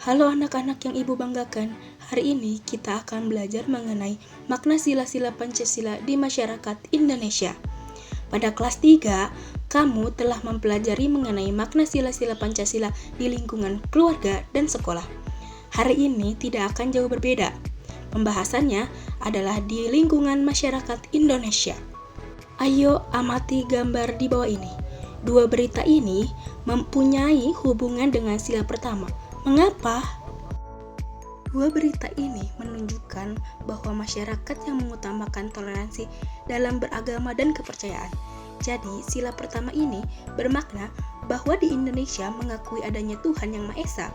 Halo anak-anak yang ibu banggakan, hari ini kita akan belajar mengenai makna sila-sila Pancasila di masyarakat Indonesia. Pada kelas 3, kamu telah mempelajari mengenai makna sila-sila Pancasila di lingkungan keluarga dan sekolah. Hari ini tidak akan jauh berbeda. Pembahasannya adalah di lingkungan masyarakat Indonesia. Ayo amati gambar di bawah ini. Dua berita ini mempunyai hubungan dengan sila pertama. Mengapa? Dua berita ini menunjukkan bahwa masyarakat yang mengutamakan toleransi dalam beragama dan kepercayaan. Jadi, sila pertama ini bermakna bahwa di Indonesia mengakui adanya Tuhan Yang Maha Esa.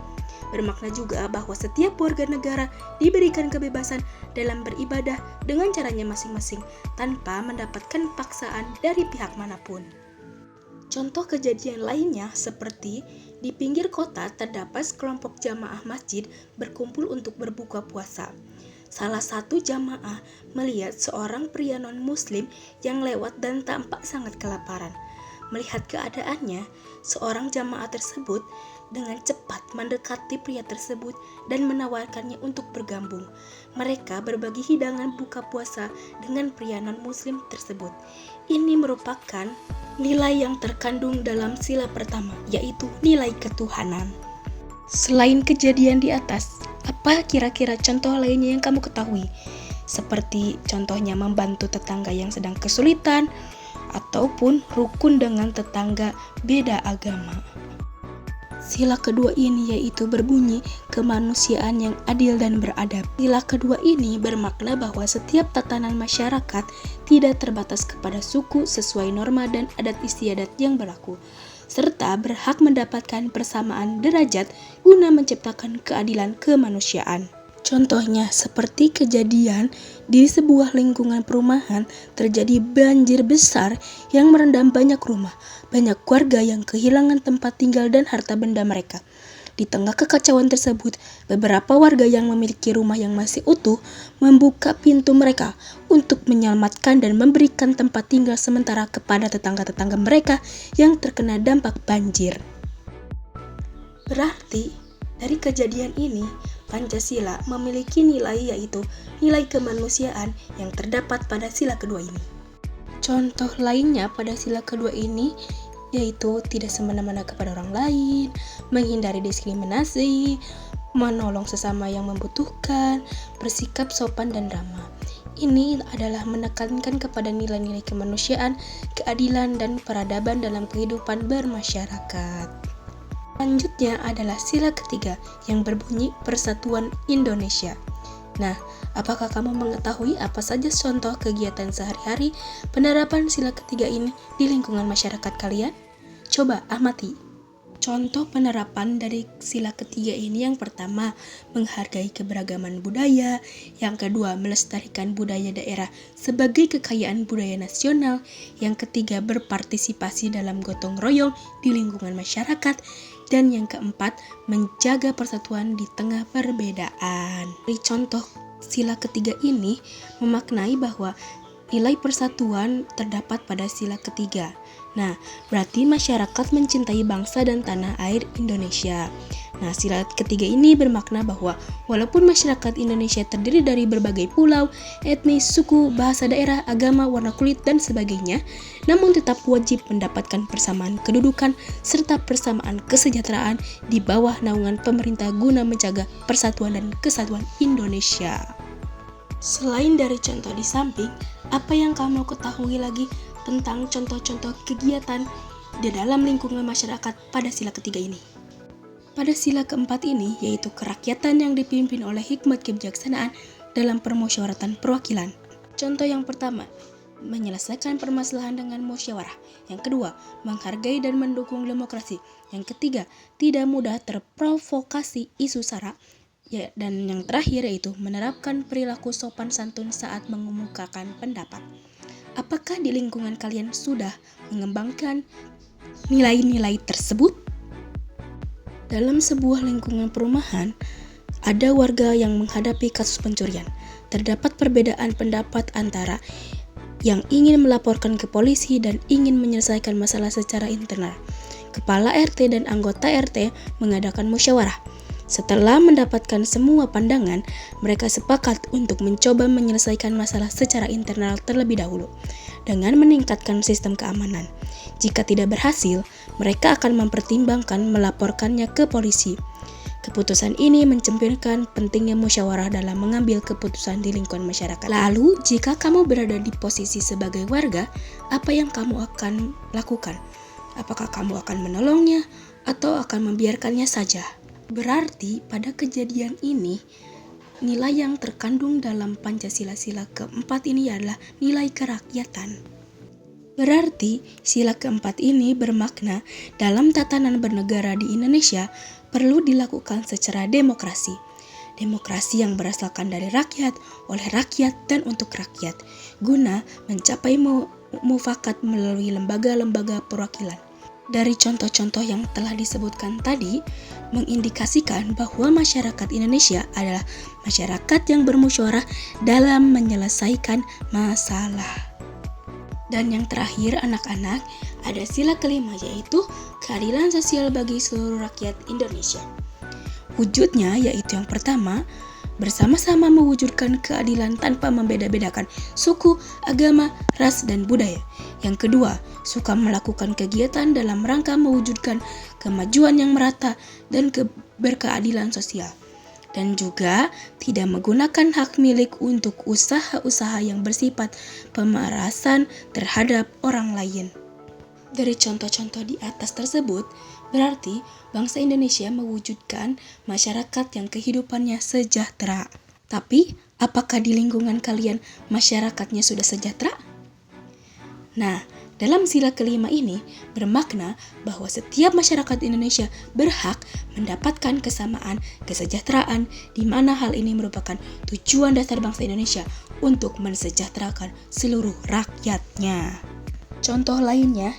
Bermakna juga bahwa setiap warga negara diberikan kebebasan dalam beribadah dengan caranya masing-masing tanpa mendapatkan paksaan dari pihak manapun. Contoh kejadian lainnya seperti di pinggir kota terdapat sekelompok jamaah masjid berkumpul untuk berbuka puasa. Salah satu jamaah melihat seorang pria non-muslim yang lewat dan tampak sangat kelaparan. Melihat keadaannya, seorang jamaah tersebut dengan cepat mendekati pria tersebut dan menawarkannya untuk bergabung. Mereka berbagi hidangan buka puasa dengan pria non-muslim tersebut. Ini merupakan nilai yang terkandung dalam sila pertama, yaitu nilai ketuhanan. Selain kejadian di atas, apa kira-kira contoh lainnya yang kamu ketahui? Seperti contohnya membantu tetangga yang sedang kesulitan, ataupun rukun dengan tetangga beda agama. Sila kedua ini yaitu berbunyi kemanusiaan yang adil dan beradab. Sila kedua ini bermakna bahwa setiap tatanan masyarakat tidak terbatas kepada suku sesuai norma dan adat istiadat yang berlaku, serta berhak mendapatkan persamaan derajat guna menciptakan keadilan kemanusiaan. Contohnya seperti kejadian di sebuah lingkungan perumahan terjadi banjir besar yang merendam banyak rumah, banyak warga yang kehilangan tempat tinggal dan harta benda mereka. Di tengah kekacauan tersebut, beberapa warga yang memiliki rumah yang masih utuh membuka pintu mereka untuk menyelamatkan dan memberikan tempat tinggal sementara kepada tetangga-tetangga mereka yang terkena dampak banjir. Berarti, dari kejadian ini, Pancasila memiliki nilai yaitu nilai kemanusiaan yang terdapat pada sila kedua ini. Contoh lainnya pada sila kedua ini yaitu tidak semena-mena kepada orang lain, menghindari diskriminasi, menolong sesama yang membutuhkan, bersikap sopan dan ramah. Ini adalah menekankan kepada nilai-nilai kemanusiaan, keadilan, dan peradaban dalam kehidupan bermasyarakat. Selanjutnya adalah sila ketiga yang berbunyi Persatuan Indonesia. Nah, apakah kamu mengetahui apa saja contoh kegiatan sehari-hari penerapan sila ketiga ini di lingkungan masyarakat kalian? Coba amati. Contoh penerapan dari sila ketiga ini yang pertama, menghargai keberagaman budaya. Yang kedua, melestarikan budaya daerah sebagai kekayaan budaya nasional. Yang ketiga, berpartisipasi dalam gotong royong di lingkungan masyarakat. Dan yang keempat, menjaga persatuan di tengah perbedaan. Dari contoh sila ketiga ini memaknai bahwa nilai persatuan terdapat pada sila ketiga. Nah, berarti masyarakat mencintai bangsa dan tanah air Indonesia. Nah, sila ketiga ini bermakna bahwa walaupun masyarakat Indonesia terdiri dari berbagai pulau, etnis, suku, bahasa daerah, agama, warna kulit, dan sebagainya, namun tetap wajib mendapatkan persamaan kedudukan serta persamaan kesejahteraan di bawah naungan pemerintah guna menjaga persatuan dan kesatuan Indonesia. Selain dari contoh di samping, apa yang kamu ketahui lagi tentang contoh-contoh kegiatan di dalam lingkungan masyarakat pada sila ketiga ini? Pada sila keempat ini, yaitu kerakyatan yang dipimpin oleh hikmat kebijaksanaan dalam permusyawaratan perwakilan. Contoh yang pertama, menyelesaikan permasalahan dengan musyawarah. Yang kedua, menghargai dan mendukung demokrasi. Yang ketiga, tidak mudah terprovokasi isu sara. Dan yang terakhir yaitu menerapkan perilaku sopan santun saat mengemukakan pendapat. Apakah di lingkungan kalian sudah mengembangkan nilai-nilai tersebut? Dalam sebuah lingkungan perumahan, ada warga yang menghadapi kasus pencurian. Terdapat perbedaan pendapat antara yang ingin melaporkan ke polisi dan ingin menyelesaikan masalah secara internal. Kepala RT dan anggota RT mengadakan musyawarah. Setelah mendapatkan semua pandangan, mereka sepakat untuk mencoba menyelesaikan masalah secara internal terlebih dahulu dengan meningkatkan sistem keamanan. Jika tidak berhasil, mereka akan mempertimbangkan melaporkannya ke polisi. Keputusan ini mencerminkan pentingnya musyawarah dalam mengambil keputusan di lingkungan masyarakat. Lalu, jika kamu berada di posisi sebagai warga, apa yang kamu akan lakukan? Apakah kamu akan menolongnya atau akan membiarkannya saja? Berarti pada kejadian ini, nilai yang terkandung dalam Pancasila keempat ini adalah nilai kerakyatan. Berarti sila keempat ini bermakna dalam tatanan bernegara di Indonesia perlu dilakukan secara demokrasi. Demokrasi yang berasalkan dari rakyat, oleh rakyat, dan untuk rakyat, guna mencapai mufakat melalui lembaga-lembaga perwakilan. Dari contoh-contoh yang telah disebutkan tadi, mengindikasikan bahwa masyarakat Indonesia adalah masyarakat yang bermusyawarah dalam menyelesaikan masalah. Dan yang terakhir anak-anak, ada sila kelima yaitu keadilan sosial bagi seluruh rakyat Indonesia. Wujudnya yaitu yang pertama, bersama-sama mewujudkan keadilan tanpa membeda-bedakan suku, agama, ras, dan budaya. Yang kedua, suka melakukan kegiatan dalam rangka mewujudkan kemajuan yang merata dan berkeadilan sosial. Dan juga tidak menggunakan hak milik untuk usaha-usaha yang bersifat pemerasan terhadap orang lain. Dari contoh-contoh di atas tersebut, berarti bangsa Indonesia mewujudkan masyarakat yang kehidupannya sejahtera. Tapi, apakah di lingkungan kalian masyarakatnya sudah sejahtera? Nah, dalam sila kelima ini bermakna bahwa setiap masyarakat Indonesia berhak mendapatkan kesamaan kesejahteraan, di mana hal ini merupakan tujuan dasar bangsa Indonesia untuk mensejahterakan seluruh rakyatnya. Contoh lainnya,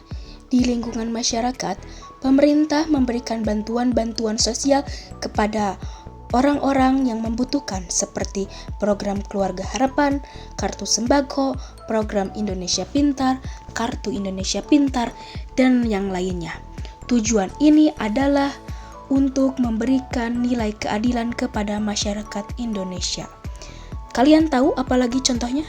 di lingkungan masyarakat, pemerintah memberikan bantuan-bantuan sosial kepada orang-orang yang membutuhkan seperti program Keluarga Harapan, Kartu Sembako, program Indonesia Pintar, Kartu Indonesia Pintar, dan yang lainnya. Tujuan ini adalah untuk memberikan nilai keadilan kepada masyarakat Indonesia. Kalian tahu apalagi contohnya?